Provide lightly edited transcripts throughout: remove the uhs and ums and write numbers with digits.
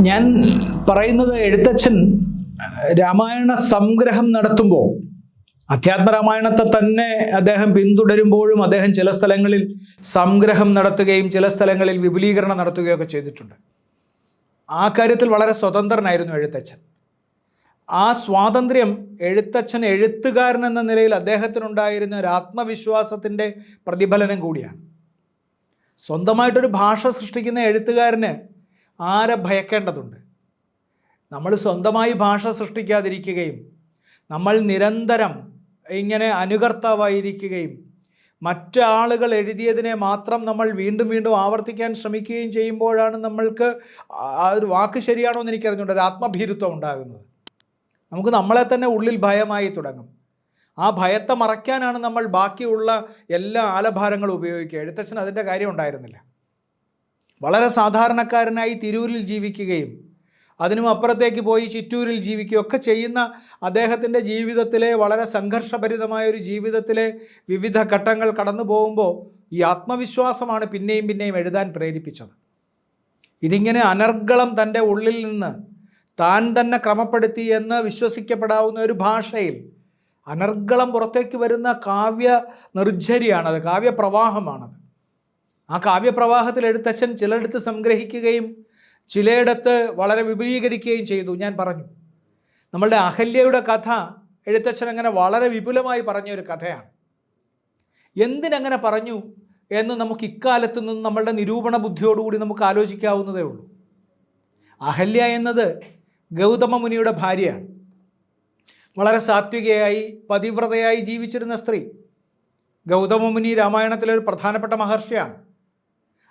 ഞാൻ പറയുന്നത്, എഴുത്തച്ഛൻ രാമായണ സംഗ്രഹം നടത്തുമ്പോൾ അധ്യാത്മരാമായണത്തെ തന്നെ അദ്ദേഹം പിന്തുടരുമ്പോഴും അദ്ദേഹം ചില സ്ഥലങ്ങളിൽ സംഗ്രഹം നടത്തുകയും ചില സ്ഥലങ്ങളിൽ വിപുലീകരണം നടത്തുകയൊക്കെ ചെയ്തിട്ടുണ്ട്. ആ കാര്യത്തിൽ വളരെ സ്വതന്ത്രനായിരുന്നു എഴുത്തച്ഛൻ. ആ സ്വാതന്ത്ര്യം എഴുത്തച്ഛൻ എഴുത്തുകാരൻ എന്ന നിലയിൽ അദ്ദേഹത്തിനുണ്ടായിരുന്ന ഒരു ആത്മവിശ്വാസത്തിൻ്റെ പ്രതിഫലനം കൂടിയാണ്. സ്വന്തമായിട്ടൊരു ഭാഷ സൃഷ്ടിക്കുന്ന എഴുത്തുകാരന് ആരെ ഭയക്കേണ്ടതുണ്ട്? നമ്മൾ സ്വന്തമായി ഭാഷ സൃഷ്ടിക്കാതിരിക്കുകയും നമ്മൾ നിരന്തരം ഇങ്ങനെ അനുകർത്താവായിരിക്കുകയും മറ്റാളുകൾ എഴുതിയതിനെ മാത്രം നമ്മൾ വീണ്ടും വീണ്ടും ആവർത്തിക്കാൻ ശ്രമിക്കുകയും ചെയ്യുമ്പോഴാണ് നമ്മൾക്ക് ആ ഒരു വാക്ക് ശരിയാണോ എന്ന് എനിക്കറിഞ്ഞുകൊണ്ട് ഒരു ആത്മഭീരുത്വം ഉണ്ടാകുന്നത്. നമുക്ക് നമ്മളെ തന്നെ ഉള്ളിൽ ഭയമായി തുടങ്ങും. ആ ഭയത്തെ മറയ്ക്കാനാണ് നമ്മൾ ബാക്കിയുള്ള എല്ലാ ആലഭാരങ്ങളും ഉപയോഗിക്കുക. എഴുത്തച്ഛൻ അതിൻ്റെ കാര്യം ഉണ്ടായിരുന്നില്ല. വളരെ സാധാരണക്കാരനായി തിരൂരിൽ ജീവിക്കുകയും അതിനും അപ്പുറത്തേക്ക് പോയി ചിറ്റൂരിൽ ജീവിക്കുകയൊക്കെ ചെയ്യുന്ന അദ്ദേഹത്തിൻ്റെ ജീവിതത്തിലെ വളരെ സംഘർഷഭരിതമായ ഒരു ജീവിതത്തിലെ വിവിധ ഘട്ടങ്ങൾ കടന്നു പോകുമ്പോൾ ഈ ആത്മവിശ്വാസമാണ് പിന്നെയും പിന്നെയും എഴുതാൻ പ്രേരിപ്പിച്ചത്. ഇതിങ്ങനെ അനർഗളം തൻ്റെ ഉള്ളിൽ നിന്ന് താൻ തന്നെ ക്രമപ്പെടുത്തി എന്ന് വിശ്വസിക്കപ്പെടാവുന്ന ഒരു ഭാഷയിൽ അനർഗളം പുറത്തേക്ക് വരുന്ന കാവ്യ നിർജ്ജരിയാണത്, കാവ്യപ്രവാഹമാണത്. ആ കാവ്യപ്രവാഹത്തിൽ എഴുത്തച്ഛൻ ചിലയിടത്ത് സംഗ്രഹിക്കുകയും ചിലയിടത്ത് വളരെ വിപുലീകരിക്കുകയും ചെയ്തു. ഞാൻ പറഞ്ഞു, നമ്മളുടെ അഹല്യയുടെ കഥ എഴുത്തച്ഛൻ അങ്ങനെ വളരെ വിപുലമായി പറഞ്ഞൊരു കഥയാണ്. എന്തിനങ്ങനെ പറഞ്ഞു എന്ന് നമുക്ക് ഇക്കാലത്ത് നിന്ന് നമ്മളുടെ നിരൂപണ ബുദ്ധിയോടുകൂടി നമുക്ക് ആലോചിക്കാവുന്നതേ ഉള്ളൂ. അഹല്യ എന്നത് ഗൗതമ മുനിയുടെ ഭാര്യയാണ്. വളരെ സാത്വികയായി പതിവ്രതയായി ജീവിച്ചിരുന്ന സ്ത്രീ. ഗൗതമ മുനി രാമായണത്തിലെ ഒരു പ്രധാനപ്പെട്ട മഹർഷിയാണ്.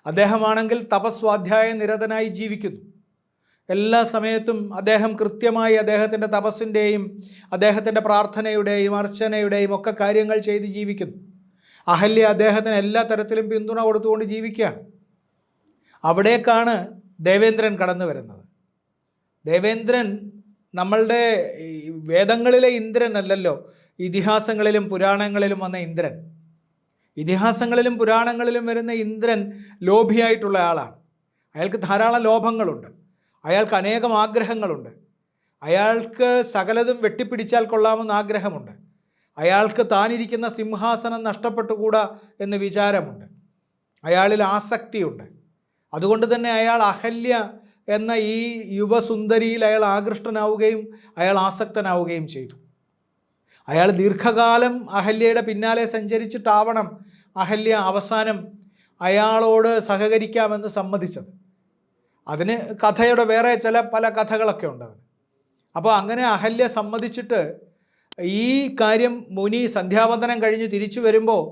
അദ്ദേഹമാണെങ്കിൽ തപസ്വാധ്യായ നിരതനായി ജീവിക്കുന്നു. എല്ലാ സമയത്തും അദ്ദേഹം കൃത്യമായി അദ്ദേഹത്തിൻ്റെ തപസ്സിൻ്റെയും അദ്ദേഹത്തിൻ്റെ പ്രാർത്ഥനയുടെയും അർച്ചനയുടെയും ഒക്കെ കാര്യങ്ങൾ ചെയ്ത് ജീവിക്കുന്നു. അഹല്യ അദ്ദേഹത്തിന് എല്ലാ തരത്തിലും പിന്തുണ കൊടുത്തുകൊണ്ട് ജീവിക്കുകയാണ്. അവിടേക്കാണ് ദേവേന്ദ്രൻ കടന്നു വരുന്നത്. ദേവേന്ദ്രൻ നമ്മളുടെ വേദങ്ങളിലെ ഇന്ദ്രൻ അല്ലല്ലോ, ഇതിഹാസങ്ങളിലും പുരാണങ്ങളിലും വന്ന ഇന്ദ്രൻ. ഇതിഹാസങ്ങളിലും പുരാണങ്ങളിലും വരുന്ന ഇന്ദ്രൻ ലോഭിയായിട്ടുള്ള ആളാണ്. അയാൾക്ക് ധാരാളം ലോഭങ്ങളുണ്ട്, അയാൾക്ക് അനേകം ആഗ്രഹങ്ങളുണ്ട്, അയാൾക്ക് സകലതും വെട്ടിപ്പിടിച്ചാൽ കൊള്ളാമെന്ന് ആഗ്രഹമുണ്ട്, അയാൾക്ക് താനിരിക്കുന്ന സിംഹാസനം നഷ്ടപ്പെട്ടുകൂടാ എന്ന് വിചാരമുണ്ട്, അയാളിൽ ആസക്തിയുണ്ട്. അതുകൊണ്ട് തന്നെ അയാൾ അഹല്യ എന്ന ഈ യുവസുന്ദരിയിൽ അയാൾ ആകൃഷ്ടനാവുകയും അയാൾ ആസക്തനാവുകയും ചെയ്തു. അയാൾ ദീർഘകാലം അഹല്യയുടെ പിന്നാലെ സഞ്ചരിച്ചിട്ടാവണം അഹല്യ അവസാനം അയാളോട് സഹകരിക്കാമെന്ന് സമ്മതിച്ചത്. അതിന് കഥയുടെ വേറെ പല കഥകളൊക്കെ ഉണ്ട്. അപ്പോൾ അങ്ങനെ അഹല്യ സമ്മതിച്ചിട്ട് ഈ കാര്യം മുനി സന്ധ്യാവന്ദനം കഴിഞ്ഞ് തിരിച്ചു വരുമ്പോൾ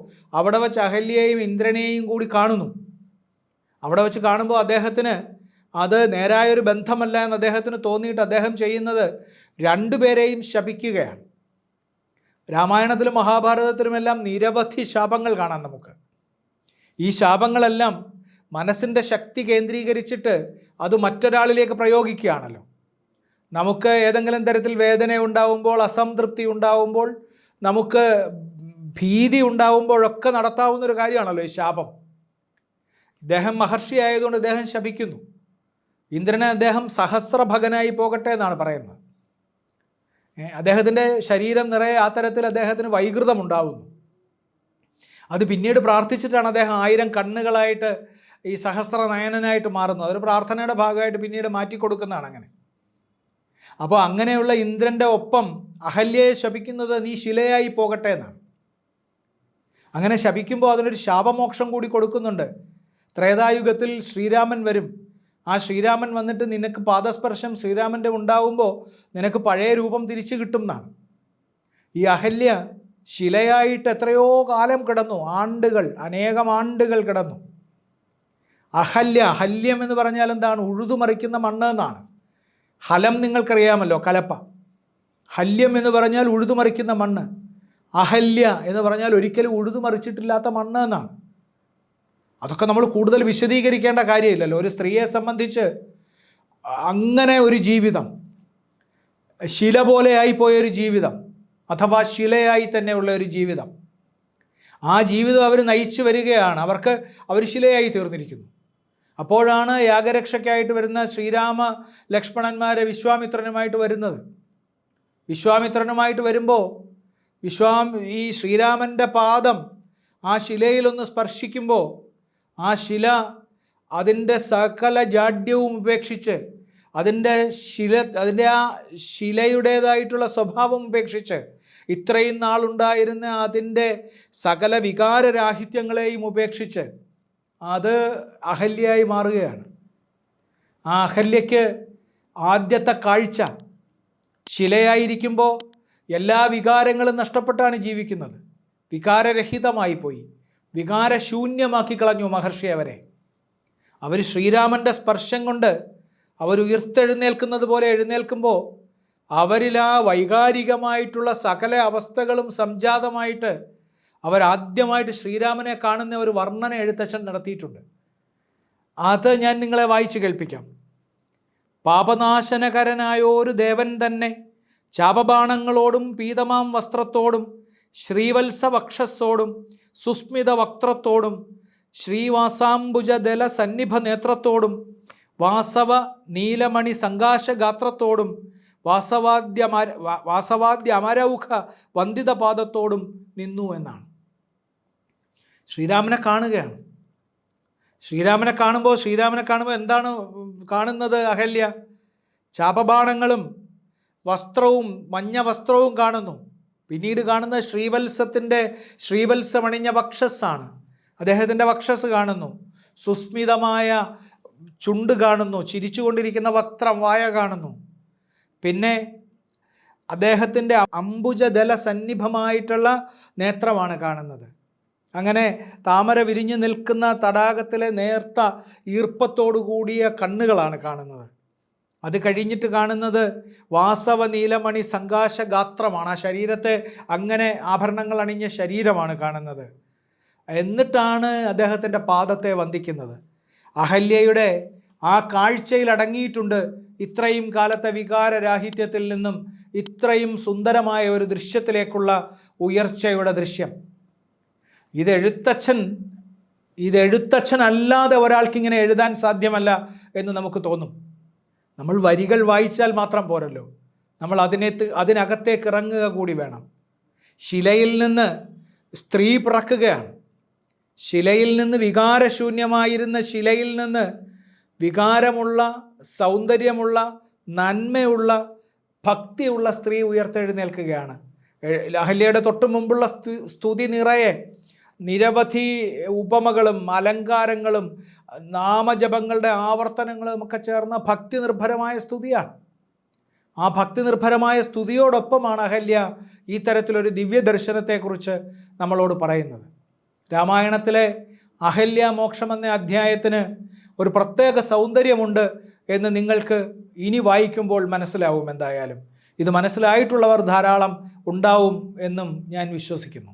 അവിടെ വച്ച് അഹല്യയെയും ഇന്ദ്രനെയും കൂടി കാണുന്നു. അവിടെ വച്ച് കാണുമ്പോൾ അദ്ദേഹത്തിന് അത് നേരായൊരു ബന്ധമല്ല എന്ന് അദ്ദേഹത്തിന് തോന്നിയിട്ട് അദ്ദേഹം ചെയ്യുന്നത് രണ്ടുപേരെയും ശപിക്കുകയാണ്. രാമായണത്തിലും മഹാഭാരതത്തിലുമെല്ലാം നിരവധി ശാപങ്ങൾ കാണാം നമുക്ക്. ഈ ശാപങ്ങളെല്ലാം മനസ്സിൻ്റെ ശക്തി കേന്ദ്രീകരിച്ചിട്ട് അത് മറ്റൊരാളിലേക്ക് പ്രയോഗിക്കുകയാണല്ലോ. നമുക്ക് ഏതെങ്കിലും തരത്തിൽ വേദന ഉണ്ടാവുമ്പോൾ, അസംതൃപ്തി ഉണ്ടാവുമ്പോൾ, നമുക്ക് ഭീതി ഉണ്ടാവുമ്പോഴൊക്കെ നടത്താവുന്നൊരു കാര്യമാണല്ലോ ഈ ശാപം. ഇദ്ദേഹം മഹർഷി ആയതുകൊണ്ട് ഇദ്ദേഹം ശപിക്കുന്നു. ഇന്ദ്രനെ അദ്ദേഹം സഹസ്രഭകനായി പോകട്ടെ എന്നാണ് പറയുന്നത്. അദ്ദേഹത്തിൻ്റെ ശരീരം നിറയെ ആ തരത്തിൽ അദ്ദേഹത്തിന് വൈകൃതം ഉണ്ടാവുന്നു. അത് പിന്നീട് പ്രാർത്ഥിച്ചിട്ടാണ് അദ്ദേഹം 1000 കണ്ണുകളായിട്ട് ഈ സഹസ്രനയനായിട്ട് മാറുന്നത്. അതൊരു പ്രാർത്ഥനയുടെ ഭാഗമായിട്ട് പിന്നീട് മാറ്റിക്കൊടുക്കുന്നതാണ് അങ്ങനെ. അപ്പോൾ അങ്ങനെയുള്ള ഇന്ദ്രൻ്റെ ഒപ്പം അഹല്യയെ ശപിക്കുന്നത് നീ ശിലയായി പോകട്ടെ എന്നാണ്. അങ്ങനെ ശപിക്കുമ്പോൾ അതിനൊരു ശാപമോക്ഷം കൂടി കൊടുക്കുന്നുണ്ട്. ത്രേതായുഗത്തിൽ ശ്രീരാമൻ വരും. ആ ശ്രീരാമൻ വന്നിട്ട് നിനക്ക് പാദസ്പർശം ശ്രീരാമൻ്റെ ഉണ്ടാവുമ്പോൾ നിനക്ക് പഴയ രൂപം തിരിച്ചു കിട്ടും എന്നാണ്. ഈ അഹല്യ ശിലയായിട്ട് എത്രയോ കാലം കിടന്നു, ആണ്ടുകൾ, അനേകം ആണ്ടുകൾ കിടന്നു. ഹല്യം എന്ന് പറഞ്ഞാൽ എന്താണ്? ഉഴുതുമറിക്കുന്ന മണ്ണ് എന്നാണ്. ഹലം നിങ്ങൾക്കറിയാമല്ലോ, കലപ്പ. ഹല്യം എന്ന് പറഞ്ഞാൽ ഉഴുതുമറിക്കുന്ന മണ്ണ്. അഹല്യ എന്ന് പറഞ്ഞാൽ ഒരിക്കലും ഉഴുതുമറിച്ചിട്ടില്ലാത്ത മണ്ണ് എന്നാണ്. അതൊക്കെ നമ്മൾ കൂടുതൽ വിശദീകരിക്കേണ്ട കാര്യമില്ലല്ലോ. ഒരു സ്ത്രീയെ സംബന്ധിച്ച് അങ്ങനെ ഒരു ജീവിതം, ശില പോലെയായി പോയൊരു ജീവിതം, അഥവാ ശിലയായി തന്നെയുള്ള ഒരു ജീവിതം, ആ ജീവിതം അവർ നയിച്ചു വരികയാണ്. അവർ ശിലയായി തീർന്നിരിക്കുന്നു. അപ്പോഴാണ് യാഗരക്ഷയ്ക്കായിട്ട് വരുന്ന ശ്രീരാമ ലക്ഷ്മണന്മാരെ വിശ്വാമിത്രനുമായിട്ട് വരുന്നത്. വിശ്വാമിത്രനുമായിട്ട് വരുമ്പോൾ ഈ ശ്രീരാമൻ്റെ പാദം ആ ശിലയിലൊന്ന് സ്പർശിക്കുമ്പോൾ ആ ശില അതിൻ്റെ സകല ജാഡ്യവും ഉപേക്ഷിച്ച് അതിൻ്റെ ആ ശിലയുടേതായിട്ടുള്ള സ്വഭാവം ഉപേക്ഷിച്ച് ഇത്രയും നാളുണ്ടായിരുന്ന അതിൻ്റെ സകല വികാരരാഹിത്യങ്ങളെയും ഉപേക്ഷിച്ച് അത് അഹല്യയായി മാറുകയാണ്. ആ അഹല്യയ്ക്ക് ആദ്യത്തെ കാഴ്ച ശിലയായിരിക്കുമ്പോൾ എല്ലാ വികാരങ്ങളും നഷ്ടപ്പെട്ടാണ് ജീവിക്കുന്നത്. വികാരരഹിതമായി പോയി, വികാരശൂന്യമാക്കി കളഞ്ഞു മഹർഷി അവരെ. അവർ ശ്രീരാമൻ്റെ സ്പർശം കൊണ്ട് അവർ ഉയർത്തെഴുന്നേൽക്കുന്നത് പോലെ എഴുന്നേൽക്കുമ്പോൾ അവരിൽ ആ വൈകാരികമായിട്ടുള്ള സകല അവസ്ഥകളും സംജാതമായിട്ട് അവരാദ്യമായിട്ട് ശ്രീരാമനെ കാണുന്ന ഒരു വർണ്ണന എഴുത്തച്ഛൻ നടത്തിയിട്ടുണ്ട്. അത് ഞാൻ നിങ്ങളെ വായിച്ചു കേൾപ്പിക്കാം. പാപനാശനകരനായൊരു ദേവൻ തന്നെ ചാപബാണങ്ങളോടും പീതമാം വസ്ത്രത്തോടും ശ്രീവത്സ വക്ഷസ്സോടും സുസ്മിത വക്ത്രത്തോടും ശ്രീവാസാംബുജദല സന്നിഭ നേത്രത്തോടും വാസവ നീലമണി സങ്കാശഗാത്രത്തോടും വാസവാദ്യ അമരൗഖ വന്ദിതപാദത്തോടും നിന്നു എന്നാണ്. ശ്രീരാമനെ കാണുകയാണ്. ശ്രീരാമനെ കാണുമ്പോൾ എന്താണ് കാണുന്നത് അഹല്യ? ചാപബാണങ്ങളും വസ്ത്രവും മഞ്ഞ വസ്ത്രവും കാണുന്നു. പിന്നീട് കാണുന്ന ശ്രീവത്സമണിഞ്ഞ വക്ഷസ്സാണ്. അദ്ദേഹത്തിൻ്റെ വക്ഷസ് കാണുന്നു. സുസ്മിതമായ ചുണ്ട് കാണുന്നു. ചിരിച്ചുകൊണ്ടിരിക്കുന്ന വക്രം വായ കാണുന്നു. പിന്നെ അദ്ദേഹത്തിൻ്റെ അംബുജദല സന്നിഭമായിട്ടുള്ള നേത്രമാണ് കാണുന്നത്. അങ്ങനെ താമര വിരിഞ്ഞു നിൽക്കുന്ന തടാകത്തിലെ നേർത്ത ഈർപ്പത്തോടു കൂടിയ കണ്ണുകളാണ് കാണുന്നത്. അത് കഴിഞ്ഞിട്ട് കാണുന്നത് വാസവ നീലമണി സങ്കാശഗാത്രമാണ്. ആ ശരീരത്തെ അങ്ങനെ ആഭരണങ്ങൾ അണിഞ്ഞ ശരീരമാണ് കാണുന്നത്. എന്നിട്ടാണ് അദ്ദേഹത്തിൻ്റെ പാദത്തെ വന്ദിക്കുന്നത്. അഹല്യയുടെ ആ കാഴ്ചയിൽ അടങ്ങിയിട്ടുണ്ട് ഇത്രയും കാലത്തെ വികാരരാഹിത്യത്തിൽ നിന്നും ഇത്രയും സുന്ദരമായ ഒരു ദൃശ്യത്തിലേക്കുള്ള ഉയർച്ചയുടെ ദൃശ്യം. ഇതെഴുത്തച്ഛൻ അല്ലാതെ ഒരാൾക്കിങ്ങനെ എഴുതാൻ സാധ്യമല്ല എന്ന് നമുക്ക് തോന്നും. നമ്മൾ വരികൾ വായിച്ചാൽ മാത്രം പോരല്ലോ, നമ്മൾ അതിനകത്തേക്ക് ഇറങ്ങുക കൂടി വേണം. ശിലയിൽ നിന്ന് സ്ത്രീ പിറക്കുകയാണ്. ശിലയിൽ നിന്ന് വികാരശൂന്യമായിരുന്ന ശിലയിൽ നിന്ന് വികാരമുള്ള, സൗന്ദര്യമുള്ള, നന്മയുള്ള, ഭക്തിയുള്ള സ്ത്രീ ഉയർത്തെഴുന്നേൽക്കുകയാണ്. അഹല്യയുടെ തൊട്ടു മുമ്പുള്ള സ്തുതി നിറയെ നിരവധി ഉപമകളും അലങ്കാരങ്ങളും നാമജപങ്ങളുടെ ആവർത്തനങ്ങളും ഒക്കെ ചേർന്ന ഭക്തി നിർഭരമായ സ്തുതിയാണ്. ആ ഭക്തി നിർഭരമായ സ്തുതിയോടൊപ്പമാണ് അഹല്യ ഈ തരത്തിലൊരു ദിവ്യ ദർശനത്തെക്കുറിച്ച് നമ്മളോട് പറയുന്നത്. രാമായണത്തിലെ അഹല്യാമോക്ഷം എന്ന അധ്യായത്തിന് ഒരു പ്രത്യേക സൗന്ദര്യമുണ്ട് എന്ന് നിങ്ങൾക്ക് ഇനി വായിക്കുമ്പോൾ മനസ്സിലാവും. എന്തായാലും ഇത് മനസ്സിലായിട്ടുള്ളവർ ധാരാളം ഉണ്ടാവും എന്നും ഞാൻ വിശ്വസിക്കുന്നു.